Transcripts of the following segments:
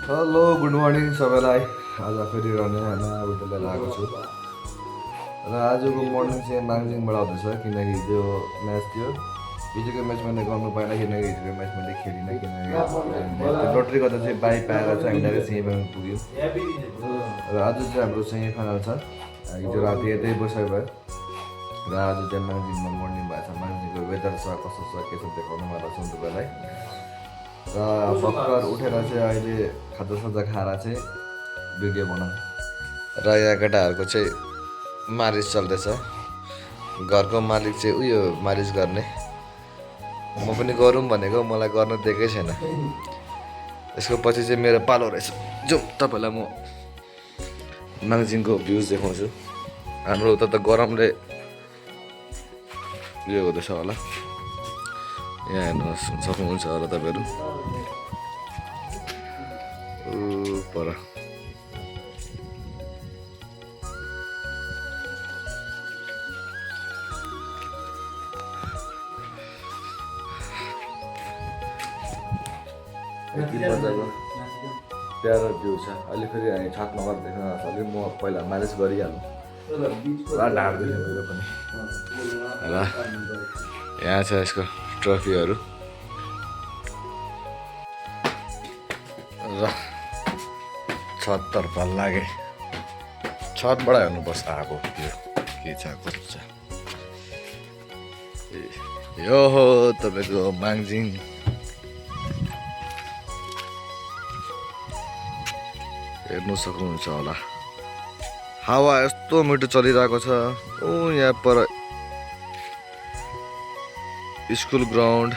Hello good morning सबैलाई। आज फेरि नयाँ उठेर आएको छु र आजको मर्निङ चाहिँ माङजिङबाट आउँदैछ किनकि त्यो म्याच थियो। हिजोको म्याच मैले गर्नु पाएन किनकि हिजोको म्याच मैले खेलिनँ किनकि त्यो लटरी गर्दा चाहिँ बाई पाएर चाहिँ हामी डाइरेक्ट सेमी फाइनल पुग्यौँ र आज चाहिँ हाम्रो सेमी फाइनल छ। हिजो राति यतै बसाइ भयो र आज चाहिँ माङजिङमा मर्निङ भएको छ। माङजिङको वेदर छ कस्तो छ के छ देखाउनु मलाई छ तपाईँलाई। र भर्खर उठेर चाहिँ अहिले खाजासाजा खाएर चाहिँ भिडियो बनाउँ र यहाँ केटाहरूको चाहिँ मालिस चल्दैछ। घरको मालिक चाहिँ उयो मालिस गर्ने, म पनि गरौँ भनेको मलाई गर्न दिएकै छैन। यसको पछि चाहिँ मेरो पालो रहेछ। जाउँ तपाईँलाई म माङजिङको भ्युज देखाउँछु। हाम्रो उता त गरमले उयो हुँदैछ होला, यहाँ हेर्नु सक्नुहुन्छ होला तपाईँहरू पर। यति मजाको प्यारो भ्यू छ। अहिले फेरि हामी छतमा गएर देख्न नसक्यो, म पहिला मालिस गरिहाल्नु पुरा ढाड्दैछ मेरो पनि। र यहाँ छ यसको ट्रफीहरू र छततर्फ लागे। छतबाट हेर्नुपर्छ आएको यो के छ कस्तो छ। यो हो तपाईँको माङजिङ। हेर्नु सक्नुहुन्छ होला, हावा यस्तो मिठो चलिरहेको छ। ओ यहाँ पर स्कुल ग्राउन्ड,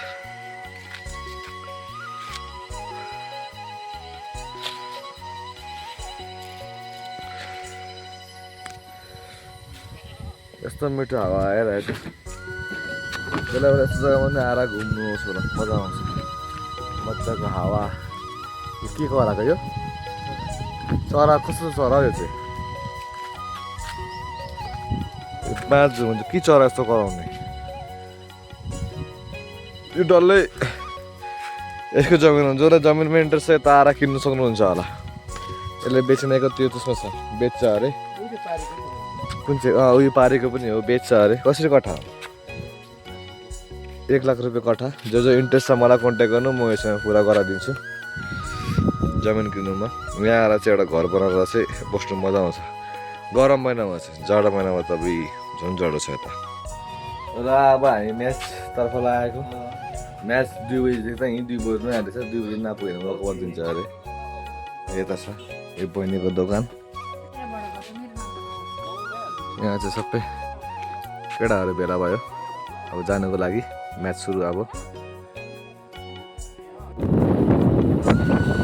यस्तो मिठो हावा आइरहेको छ। बेला बेला यस्तो जग्गामा पनि आएर घुम्नुहोस् होला, मजा आउँछ। मजाको हावा। के कराएको यो चरा? कस्तो चरा यो चाहिँ? बाजु हुन्छ के चरा यस्तो कराउने? यो डल्लै यसको जमिन हुन्छ। जसलाई जमिनमा इन्ट्रेस्ट छ यता आएर किन्नु सक्नुहुन्छ होला। यसले बेच्नेको त्यो त्यसमा छ, बेच्छ अरे। कुन चाहिँ उयो पारेको पनि हो, बेच्छ अरे। कसरी कट्ठा हो? 1 लाख रुपियाँ कट्ठा। जो इन्ट्रेस्ट छ मलाई कन्ट्याक्ट गर्नु, म यसमा पुरा गराइदिन्छु जमिन किन्नुमा। यहाँ आएर चाहिँ एउटा घर बनाएर चाहिँ बस्नु मजा आउँछ। गरम महिनामा चाहिँ, जाडो महिनामा त अब झन् जाडो छ यता। र अब हामी म्याचतर्फ लागेको। म्याच 2 बजीदेखि त यहीँ 2 बज्नु आँटेछ। 2 बजी नपुगेर वक गरिदिन्छ अरे। यता छ यो बहिनीको दोकान। यहाँ चाहिँ सबै केटाहरू भेला भयो अब जानुको लागि। म्याच सुरु अब।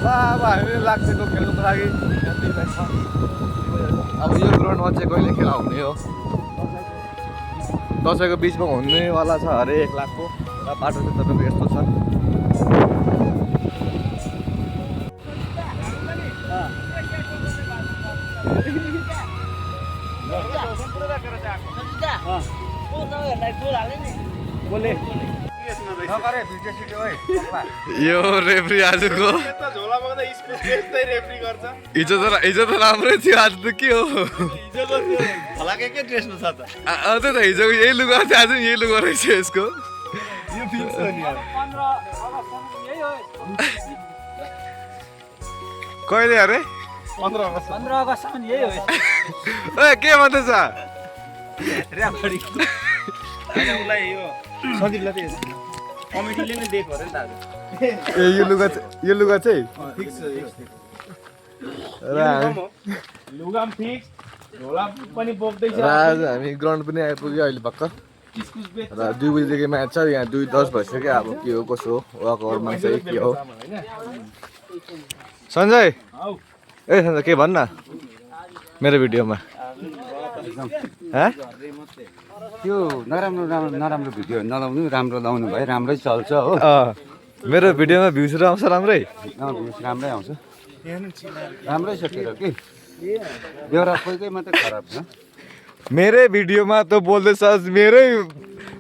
अब हामी लाग्छको खेल्नुको लागि अब यो ग्राउन्डमा चाहिँ कहिले खेला हुने हो? दसैँको बिचमा हुनेवाला छ अरे 1 लाखको। र बाटो चाहिँ तपाईँको यस्तो छ। यो रेफ्री आजको हिजो त राम्रै थियो, आज त के हो? अन्त त हिजोको यही लुगा थियो, आज यही लुगा रहेछ यसको। कहिले अरे? 15 अगस्तसम्म यही हो। के भन्दैछ? कमिटीले नै दिएको हो नि त आज। यो लुगा चाहिँ फिक्स छ यो। र लुगा फिक्स, झोला पनि बोक्दैछ। आज हामी ग्राउन्ड पनि आइपुग्यो अहिले भर्खर। र 2 बजीदेखि म्याच छ। यहाँ 2:10 भइसक्यो। अब के हो कसो हो वाकआउटमा चाहिँ के हो? सञ्जय ए सञ्जय के भन्न मेरो भिडियोमा? त्यो नराम्रो भिडियो नलाउनु, राम्रो लाउनु भयो, राम्रै चल्छ हो। मेरो भिडियोमा भ्युजहरू आउँछ राम्रै? भ्युज राम्रै आउँछ, राम्रै छ तेरो कि बेहोरा कोही मात्रै खराब छ। मेरै भिडियोमा त बोल्दैछस्, मेरै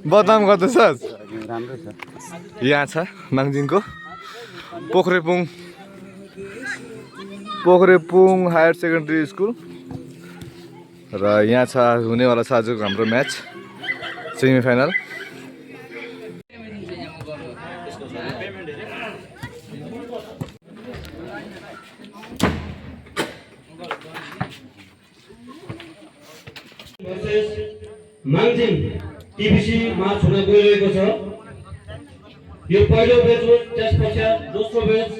बदनाम गर्दैछस्। राम्रै छ। यहाँ छ माङजिङको पोखरेपुङ पोखरेपुङ हायर सेकेन्डरी स्कुल र यहाँ छ हुनेवाला छ आजको हाम्रो म्याच सेमिफाइनल। माङजिङ टिबिसी म्याच हुन गइरहेको छ। यो पहिलो म्याच हो, त्यसपश्चात दोस्रो म्याच